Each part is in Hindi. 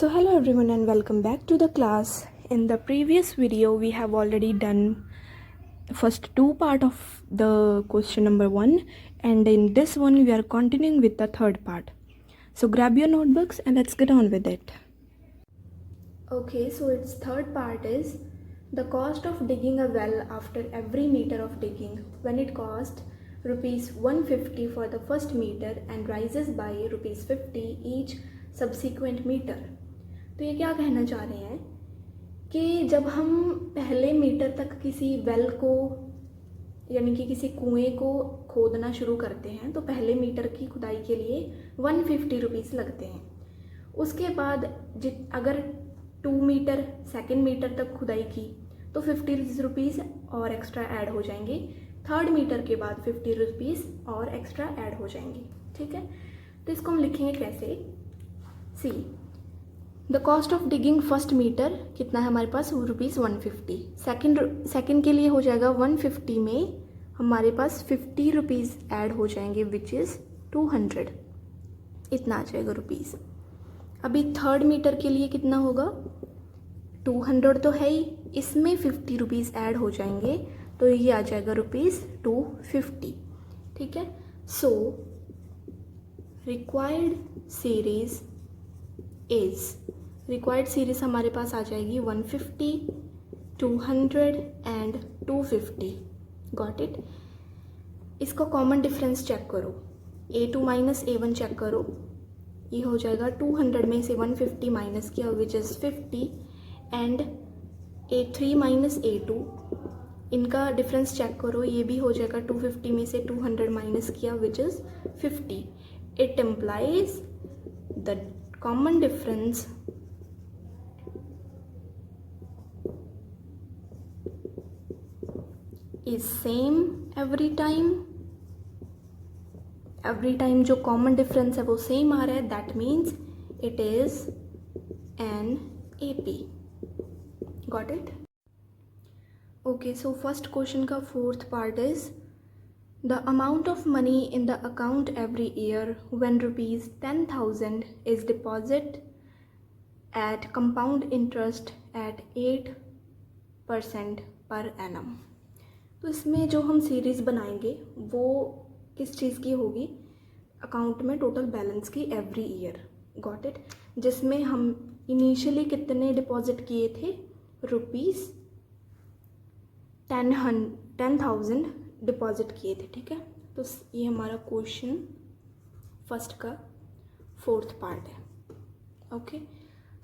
So hello everyone and welcome back to the class. In the previous video we have already done first two part of the question number 1, and in this one we are continuing with the third part. So grab your notebooks and let's get on with it. Okay, so its third part is the cost of digging a well after every meter of digging, when it cost rupees 150 for the first meter and rises by rupees 50 each subsequent meter. तो ये क्या कहना चाह रहे हैं कि जब हम पहले मीटर तक किसी वेल को यानी कि किसी कुएं को खोदना शुरू करते हैं तो पहले मीटर की खुदाई के लिए 150 रुपीज़ लगते हैं. उसके बाद अगर 2 मीटर सेकेंड मीटर तक खुदाई की तो 50 रुपीज़ और एक्स्ट्रा ऐड हो जाएंगे. थर्ड मीटर के बाद 50 रुपीज़ और एक्स्ट्रा ऐड हो जाएंगे. ठीक है, तो इसको हम लिखेंगे कैसे. See the cost of digging first metre कितना है हमारे पास रुपीज़ 150. सेकेंड के लिए हो जाएगा 150 में हमारे पास 50 रुपीज़ ऐड हो जाएंगे विच इज़ 200. इतना आ जाएगा रुपीज़. अभी थर्ड मीटर के लिए कितना होगा 200 तो है ही, इसमें 50 रुपीज़ ऐड हो जाएंगे तो ये आ जाएगा रुपीज़ 250. ठीक है, so required series required series हमारे पास आ जाएगी 150, 200 एंड 250. Got it. इसका कॉमन डिफरेंस चेक करो. A2 माइनस A1 चेक करो. ये हो जाएगा 200 में से 150 माइनस किया which is 50 and A3 minus A2 इनका डिफरेंस चेक करो. ये भी हो जाएगा 250 में से 200 माइनस किया which is 50. It implies the common difference is same every time. जो common difference है वो same आ रहा है, that means it is an AP. Got it? Okay, so first question का fourth part is the amount of money in the account every year when rupees 10,000 is deposited at compound interest at 8% per annum. तो इसमें जो हम सीरीज़ बनाएंगे वो किस चीज़ की होगी, अकाउंट में टोटल बैलेंस की एवरी ईयर. Got it. जिसमें हम इनिशियली कितने डिपॉजिट किए थे रुपीज़ 10,000 डिपॉजिट किए थे. ठीक है, तो ये हमारा क्वेश्चन फर्स्ट का फोर्थ पार्ट है. ओके,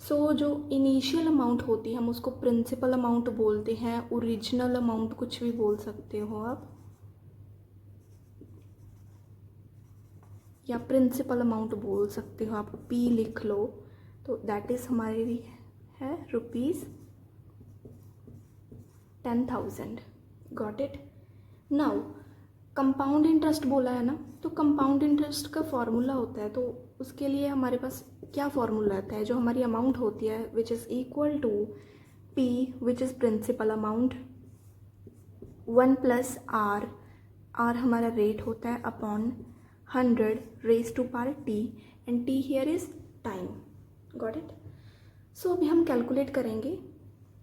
सो जो इनिशियल अमाउंट होती है हम उसको प्रिंसिपल अमाउंट बोलते हैं, ओरिजिनल अमाउंट कुछ भी बोल सकते हो आप, या प्रिंसिपल अमाउंट बोल सकते हो आप. P लिख लो तो दैट इज़ हमारी है rupees 10,000. Got it. Now compound interest बोला है ना, तो कंपाउंड इंटरेस्ट का फॉर्मूला होता है, तो उसके लिए हमारे पास क्या फॉर्मूला आता है. जो हमारी अमाउंट होती है which is equal to P which is principal amount 1 plus R हमारा रेट होता है upon 100 raise to power T and T here is time. Got it. So अभी हम कैलकुलेट करेंगे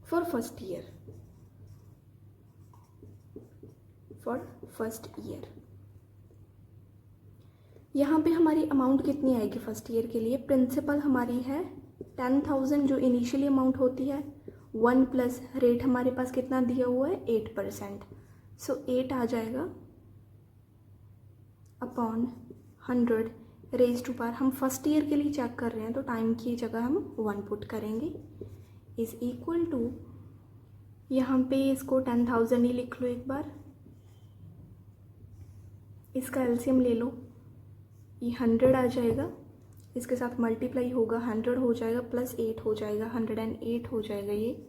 फॉर फर्स्ट ईयर. यहाँ पे हमारी अमाउंट कितनी आएगी फर्स्ट ईयर के लिए. प्रिंसिपल हमारी है 10,000 जो इनिशियली अमाउंट होती है, 1 प्लस रेट हमारे पास कितना दिया हुआ है 8%. सो 8 आ जाएगा अपॉन 100 रेज टू पावर. हम फर्स्ट ईयर के लिए चेक कर रहे हैं तो टाइम की जगह हम 1 पुट करेंगे इज़ इक्वल टू, यहाँ पे इसको 10,000 ही लिख लो एक बार. इसका एलसीएम ले लो, ये 100 आ जाएगा, इसके साथ मल्टीप्लाई होगा 100 हो जाएगा प्लस 8 हो जाएगा 108 हो जाएगा. ये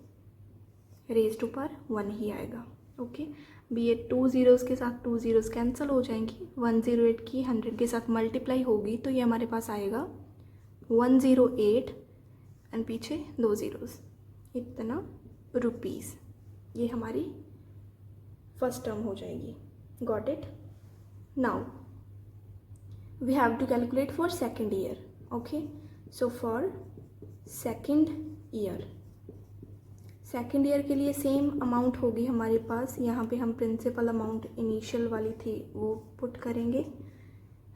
रेज टू पावर 1 ही आएगा. ओके, बी ये 2 ज़ीरोज़ के साथ 2 ज़ीरोज़ कैंसिल हो जाएंगी. 108 की 100 के साथ मल्टीप्लाई होगी तो ये हमारे पास आएगा 108 एंड पीछे 2 ज़ीरोज़, इतना रुपीज़. ये हमारी फर्स्ट टर्म हो जाएगी. Got it. Now we have to calculate for second year. Okay, so for second year के लिए सेम अमाउंट होगी हमारे पास। यहाँ पे हम प्रिंसिपल अमाउंट इनिशियल वाली थी वो पुट करेंगे।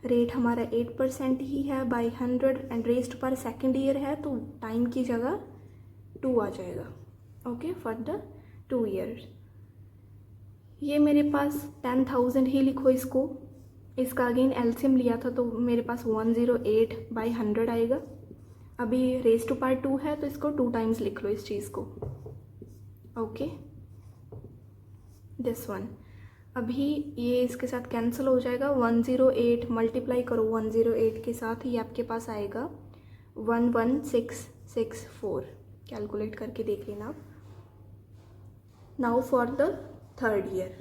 रेट हमारा 8% ही है बाई 100 एंड रेस्ट पर सेकेंड ईयर है तो टाइम की जगह 2 आ जाएगा। Okay, for the 2 years. ये मेरे पास 10,000 ही लिखो इसको। इसका अगेन एलसीएम लिया था तो मेरे पास 108 बाई 100 आएगा। अभी रेस टू पावर 2 है तो इसको 2 टाइम्स लिख लो इस चीज़ को। Okay, this one. अभी ये इसके साथ कैंसिल हो जाएगा। 108 मल्टीप्लाई करो 108 के साथ, ये आपके पास आएगा 11664। कैलकुलेट करके देख लेना आप। Now for the third year.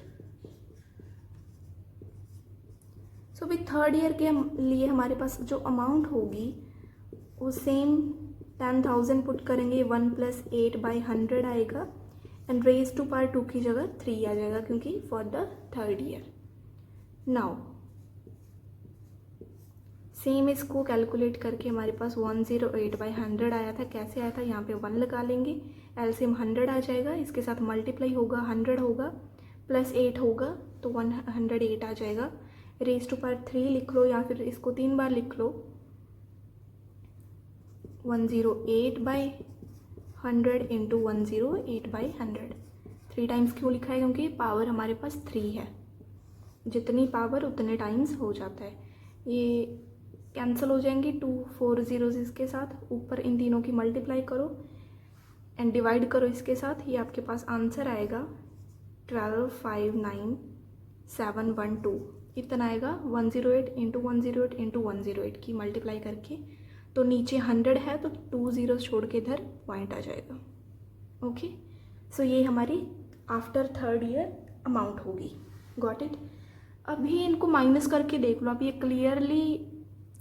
So अभी थर्ड ईयर के लिए हमारे पास जो अमाउंट होगी वो सेम 10,000 पुट करेंगे। 1 + 8 बाई 100 आएगा एंड रेज टू पावर 2 की जगह 3 आ जाएगा क्योंकि for the third year. Now same इसको कैलकुलेट करके हमारे पास 108 बाई 100 आया था। कैसे आया था, यहाँ पे 1 लगा लेंगे, एलसीएम 100 आ जाएगा, इसके साथ मल्टीप्लाई होगा 100 होगा प्लस 8 होगा तो 108 आ जाएगा। रेज टू पावर 3 लिख लो या फिर इसको 3 बार लिख लो। 108 बाई 100 इंटू 108 बाई 100। 3 टाइम्स क्यों लिखा है, क्योंकि पावर हमारे पास 3 है। जितनी पावर उतने टाइम्स हो जाता है। ये कैंसिल हो जाएंगे 2 4 zeros इसके साथ। ऊपर इन तीनों की मल्टीप्लाई करो एंड डिवाइड करो इसके साथ। ये आपके पास आंसर आएगा 12,59,712। इतना आएगा 108 इंटू 108 इंटू 108 की मल्टीप्लाई करके। तो नीचे 100 है तो 2 zeros छोड़ के इधर पॉइंट आ जाएगा। ओके, सो ये हमारी आफ्टर थर्ड ईयर अमाउंट होगी। Got it. अभी इनको माइनस करके देख लो। अब ये क्लियरली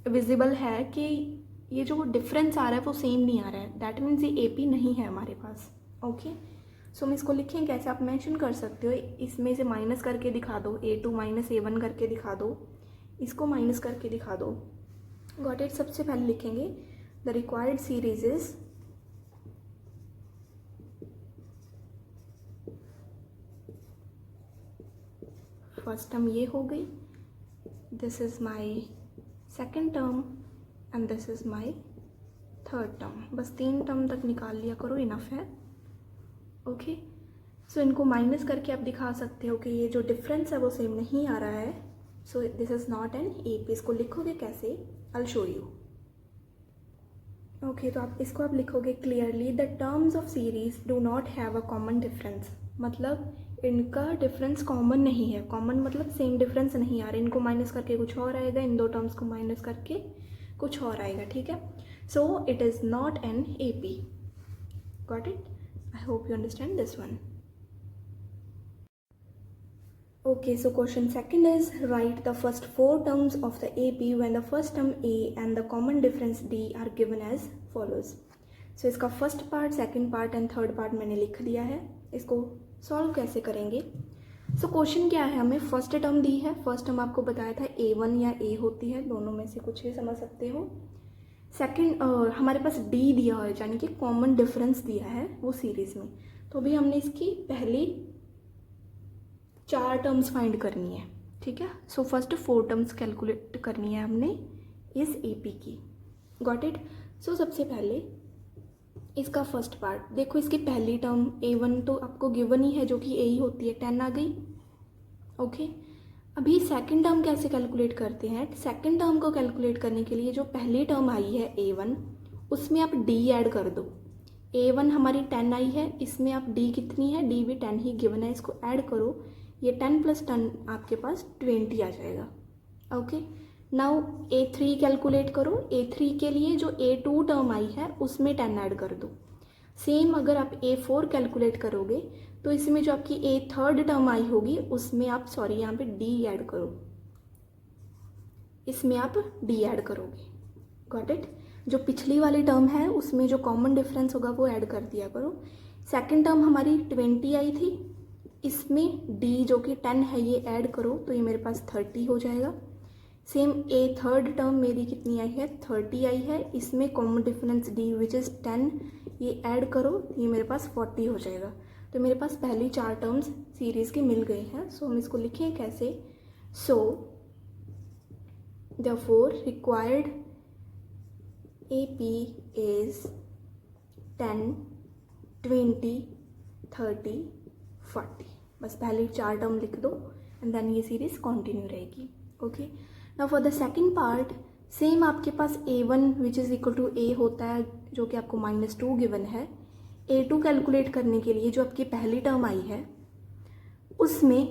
विजिबल है कि ये जो डिफरेंस आ रहा है वो सेम नहीं आ रहा है। दैट मीन्स ये AP नहीं है हमारे पास। ओके, सो हम इसको लिखें कैसे, आप मेंशन कर सकते हो। इसमें से माइनस करके दिखा दो, A2 माइनस A1 करके दिखा दो, इसको माइनस करके दिखा दो। Got it. सबसे पहले लिखेंगे the required series is first term ये हो गई, this is my second term and this is my third term. बस 3 टर्म तक निकाल लिया करो, इनफ है। ओके, सो इनको माइनस करके आप दिखा सकते हो कि ये जो डिफरेंस है वो सेम नहीं आ रहा है। So this is not an AP। इसको लिखोगे कैसे, I'll show you. ओके, तो आप इसको आप लिखोगे clearly the terms of series do not have a common difference. मतलब इनका डिफरेंस कॉमन नहीं है। कॉमन मतलब सेम डिफरेंस नहीं आ रहा। इनको माइनस करके कुछ और आएगा, इन 2 टर्म्स को माइनस करके कुछ और आएगा। ठीक है, so it is not an AP। Got it. I hope you understand this one. Okay, so question second is write the first 4 terms of the AP when the first term A and the common difference D are given as follows. So इसका first part, second part and third part मैंने लिख दिया है। इसको सॉल्व कैसे करेंगे। सो क्वेश्चन क्या है, हमें फर्स्ट टर्म दी है। फर्स्ट टर्म आपको बताया था A1 या A होती है, दोनों में से कुछ भी समझ सकते हो। सेकंड हमारे पास D दिया है, यानी कि कॉमन डिफरेंस दिया है वो सीरीज में। तो अभी हमने इसकी पहली 4 टर्म्स फाइंड करनी है। ठीक है, सो फर्स्ट 4 टर्म्स कैलकुलेट करनी है हमने इस AP की। Got it. सो सबसे पहले इसका फर्स्ट पार्ट देखो। इसकी पहली टर्म A1 तो आपको गिवन ही है जो कि A ही होती है, 10 आ गई। ओके, अभी सेकंड टर्म कैसे कैलकुलेट करते हैं। सेकंड टर्म को कैलकुलेट करने के लिए जो पहली टर्म आई है A1 उसमें आप D ऐड कर दो। A1 हमारी 10 आई है, इसमें आप D कितनी है, D भी 10 ही गिवन है, इसको ऐड करो। ये 10 + 10 आपके पास 20 आ जाएगा। ओके, नाउ A3 कैलकुलेट करो। A3 के लिए जो A2 टर्म आई है उसमें 10 ऐड कर दो। सेम अगर आप A4 कैलकुलेट करोगे तो इसमें जो आपकी A3 टर्म आई होगी उसमें आप यहाँ पे D ऐड करो, इसमें आप D ऐड करोगे। Got it. जो पिछली वाली टर्म है उसमें जो कॉमन डिफरेंस होगा वो ऐड कर दिया करो। सेकेंड टर्म हमारी 20 आई थी, इसमें D जो कि 10 है ये ऐड करो तो ये मेरे पास 30 हो जाएगा। सेम ए थर्ड टर्म मेरी कितनी आई है 30 आई है, इसमें common difference D which is 10, ये ऐड करो, ये मेरे पास 40 हो जाएगा। तो मेरे पास पहली 4 टर्म्स सीरीज़ की मिल गई हैं। सो हम इसको लिखें कैसे, सो therefore required AP is 10, 20, 30, 40। बस पहले 4 टर्म लिख दो एंड देन ये सीरीज कंटिन्यू रहेगी। Okay, now for the second part same आपके पास A1 which is equal to A होता है जो कि आपको -2 गिवन है। A2 कैलकुलेट करने के लिए जो आपकी पहली टर्म आई है उसमें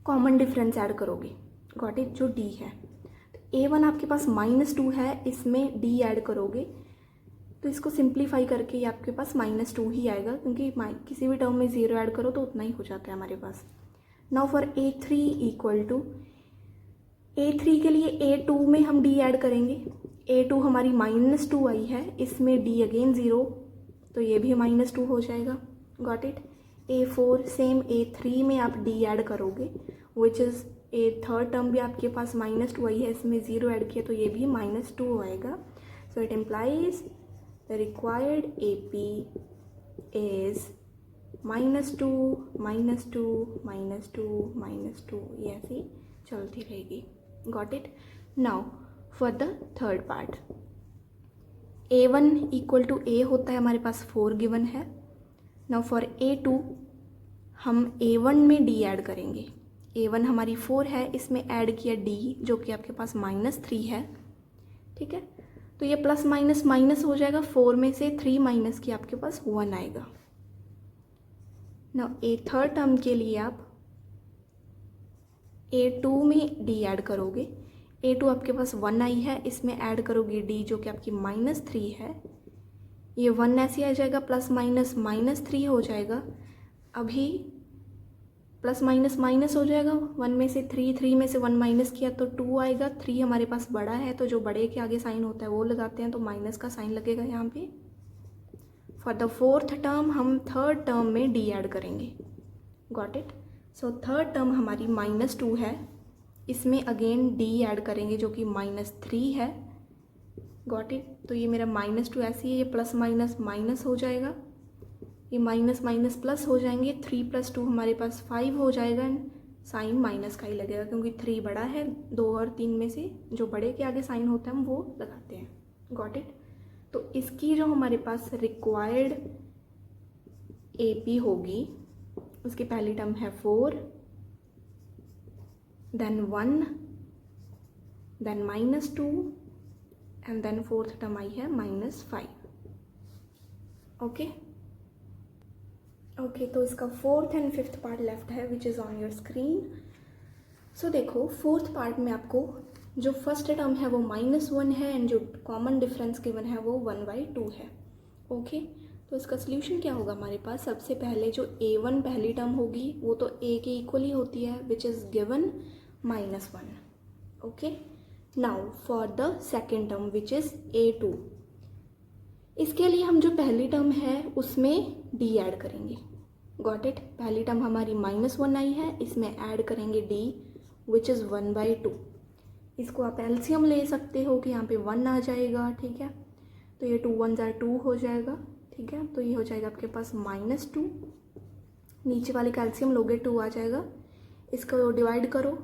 कॉमन डिफरेंस ऐड करोगे, गॉट इट, जो D है। A1 आपके पास -2 है, इसमें D ऐड करोगे तो इसको सिंप्लीफाई करके ये आपके पास -2 ही आएगा, क्योंकि किसी भी टर्म में 0 ऐड करो तो उतना ही हो जाता है हमारे पास। Now for A3 equal to, A3 के लिए A2 में हम D ऐड करेंगे। A2 हमारी -2 आई है, इसमें D अगेन 0, तो ये भी -2 हो जाएगा, got it. A4 same A3 में आप D ऐड करोगे which is a third term भी आपके पास -2 आई है, इसमें 0 ऐड किया तो ये भी -2 आएगा। So it implies the required AP is -2, -2, -2, ये ऐसी चलती रहेगी, got it. Now for the third part A1 equal to A होता है, हमारे पास 4 गिवन है। नाउ फॉर A2 हम A1 में D ऐड करेंगे। A1 हमारी 4 है, इसमें ऐड किया D जो कि आपके पास -3 है, ठीक है। तो ये प्लस माइनस माइनस हो जाएगा, 4 में से 3 माइनस की आपके पास 1 आएगा। नाउ ए थर्ड टर्म के लिए आप A2 में D ऐड करोगे। A2 आपके पास 1 आई है, इसमें ऐड करोगे D जो कि आपकी -3 है, ये 1 ऐसे आ जाएगा, प्लस माइनस -3 हो जाएगा। अभी प्लस माइनस माइनस हो जाएगा, 1 में से 3, 3 में से 1 माइनस किया तो 2 आएगा। 3 हमारे पास बड़ा है तो जो बड़े के आगे साइन होता है वो लगाते हैं, तो माइनस का साइन लगेगा यहाँ पे। फॉर द फोर्थ टर्म हम थर्ड टर्म में D ऐड करेंगे, got it. So third term हमारी -2 है, इसमें अगेन D ऐड करेंगे जो कि -3 है, गॉट इट। तो ये मेरा -2 ऐसी है, ये प्लस माइनस माइनस हो जाएगा, ये माइनस माइनस प्लस हो जाएंगे, 3 + 2 हमारे पास 5 हो जाएगा एंड साइन माइनस का ही लगेगा क्योंकि 3 बड़ा है, 2 और 3 में से जो बड़े के आगे साइन होता है हम वो लगाते हैं, गॉट इट। तो इसकी जो हमारे पास रिक्वायर्ड AP होगी, उसकी पहली टर्म है 4, then 1, then -2 and then fourth term आई है -5। ओके ओके, तो इसका fourth and fifth part left है which is on your screen. So देखो फोर्थ पार्ट में आपको जो फर्स्ट टर्म है वो -1 है एंड जो कॉमन डिफरेंस गिवन है वो 1/2 है। ओके, तो इसका सोल्यूशन क्या होगा हमारे पास, सबसे पहले जो A1 पहली टर्म होगी वो तो A के इक्वल ही होती है which is given -1। Okay, now for the second term which is A2, इसके लिए हम जो पहली टर्म है उसमें D ऐड करेंगे, गॉट इट। पहली टर्म हमारी -1 आई है, इसमें ऐड करेंगे D विच इज़ 1/2। इसको आप एलसीएम ले सकते हो कि यहाँ पे 1 आ जाएगा, ठीक है। तो ये 2 1 = 2 हो जाएगा, ठीक है। तो ये हो जाएगा आपके पास -2, नीचे वाले का एलसीएम लोगे 2 आ जाएगा, इसको डिवाइड करो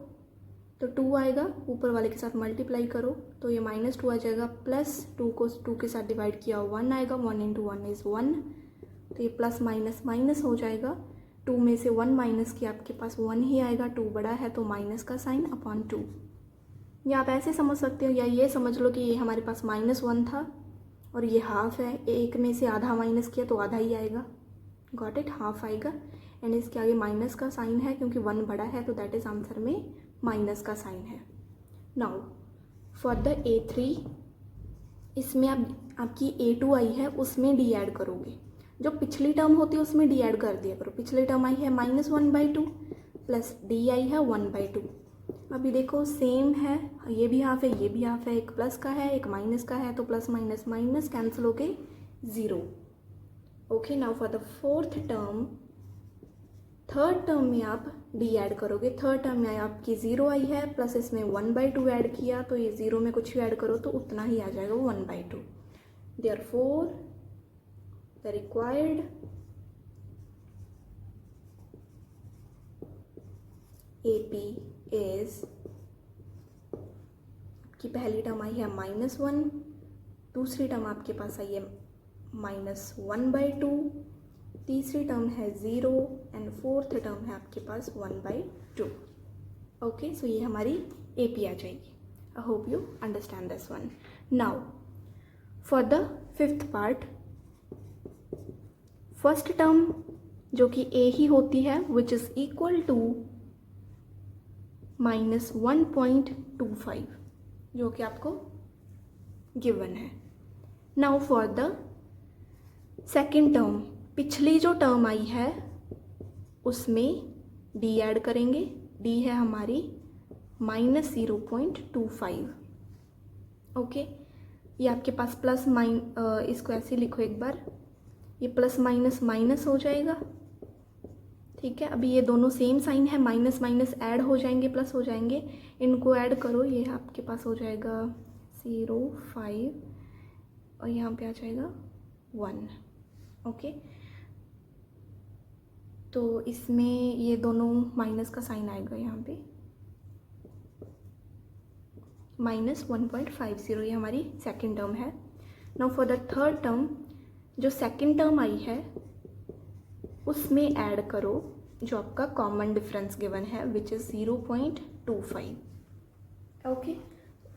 तो 2 आएगा, ऊपर वाले के साथ मल्टीप्लाई करो तो ये -2 आ जाएगा, प्लस 2 को 2 के साथ डिवाइड किया 1 आएगा, 1 × 1 इज़ 1, तो ये प्लस माइनस माइनस हो जाएगा। 2 में से 1 माइनस किया आपके पास 1 ही आएगा, 2 बड़ा है तो माइनस का साइन अपॉन 2। या आप ऐसे समझ सकते हो या ये समझ लो कि ये हमारे पास -1 था और ये हाफ है, एक में से आधा माइनस किया तो आधा ही आएगा, गॉट इट, हाफ आएगा। एंड इसके आगे माइनस का साइन है क्योंकि 1 बड़ा है तो दैट इज़ आंसर में माइनस का साइन है। नाउ फॉर द A3, इसमें आपकी A2 आई है उसमें D ऐड करोगे, जो पिछली टर्म होती है उसमें D ऐड कर दिया करो। पिछली टर्म आई है -1/2 प्लस D आई है 1/2। अभी देखो सेम है, ये भी हाफ है ये भी हाफ है, एक प्लस का है एक माइनस का है, तो प्लस माइनस माइनस कैंसिल हो गए 0। Okay, now for the fourth term third term में आप डी ऐड करोगे। थर्ड टर्म में आपकी 0 आई है, प्लस इसमें 1/2 ऐड किया, तो ये 0 में कुछ भी ऐड करो तो उतना ही आ जाएगा, 1/2। Therefore the required AP is, आपकी पहली टर्म आई है -1, दूसरी टर्म आपके पास आई है -1/2, तीसरी टर्म है 0 एंड फोर्थ टर्म है आपके पास 1/2। ओके, सो ये हमारी AP आ जाएगी। I hope you understand this one. Now for the fifth part, first term जो कि A ही होती है विच इज इक्वल टू -1.25 जो कि आपको गिवन है। Now for the second term, पिछली जो टर्म आई है उसमें D ऐड करेंगे। D है हमारी -0.25। ओके, ये आपके पास प्लस इसको ऐसे लिखो एक बार, ये प्लस माइनस माइनस हो जाएगा। ठीक है, अभी ये दोनों सेम साइन है, माइनस माइनस ऐड हो जाएंगे, प्लस हो जाएंगे, इनको ऐड करो, ये आपके पास हो जाएगा 0.5 और यहाँ पे आ जाएगा 1। ओके, तो इसमें ये दोनों माइनस का साइन आएगा, यहाँ पे -1.50, ये हमारी सेकेंड टर्म है। Now for the third term, जो सेकेंड टर्म आई है उसमें ऐड करो जो आपका कॉमन डिफरेंस गिवन है विच इज़ 0.25। ओके,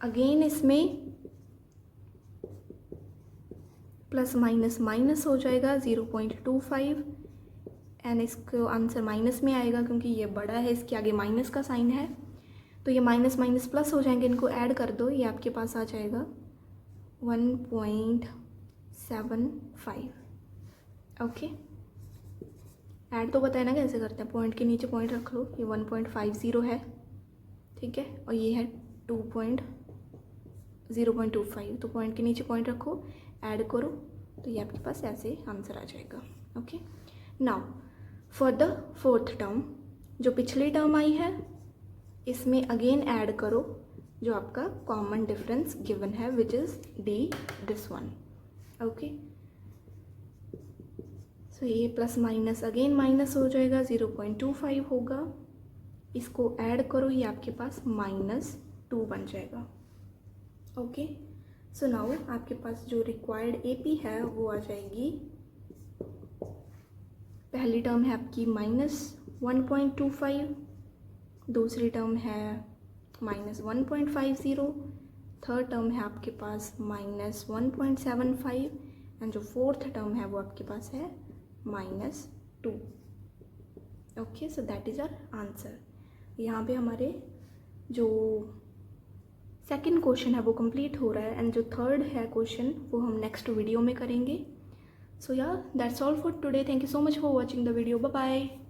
अगेन इसमें प्लस माइनस माइनस हो जाएगा 0.25 एंड इसको आंसर माइनस में आएगा क्योंकि ये बड़ा है, इसके आगे माइनस का साइन है, तो ये माइनस माइनस प्लस हो जाएंगे, इनको ऐड कर दो, ये आपके पास आ जाएगा 1.75। ओके, ऐड तो बताया ना कैसे करते हैं, पॉइंट के नीचे पॉइंट रख लो, ये 1.50 है, ठीक है, और ये है 0.25, तो पॉइंट के नीचे पॉइंट रखो, ऐड करो, तो ये आपके पास ऐसे आंसर आ जाएगा। Okay, now for the fourth term, जो पिछली टर्म आई है इसमें अगेन ऐड करो जो आपका कॉमन डिफरेंस गिवन है which is D, this one. Okay, so ये प्लस माइनस अगेन माइनस हो जाएगा, 0.25 होगा, इसको ऐड करो, ये आपके पास -2 बन जाएगा। ओके, सो नाउ आपके पास जो रिक्वायर्ड AP है वो आ जाएगी, पहली टर्म है आपकी -1.25, दूसरी टर्म है -1.50, थर्ड टर्म है आपके पास -1.75 एंड जो फोर्थ टर्म है वो आपके पास है -2। Okay, so that is our answer. यहाँ पे हमारे जो सेकंड क्वेश्चन है वो कंप्लीट हो रहा है एंड जो थर्ड है क्वेश्चन वो हम नेक्स्ट वीडियो में करेंगे। So yeah that's all for today. Thank you so much for watching the video. Bye bye.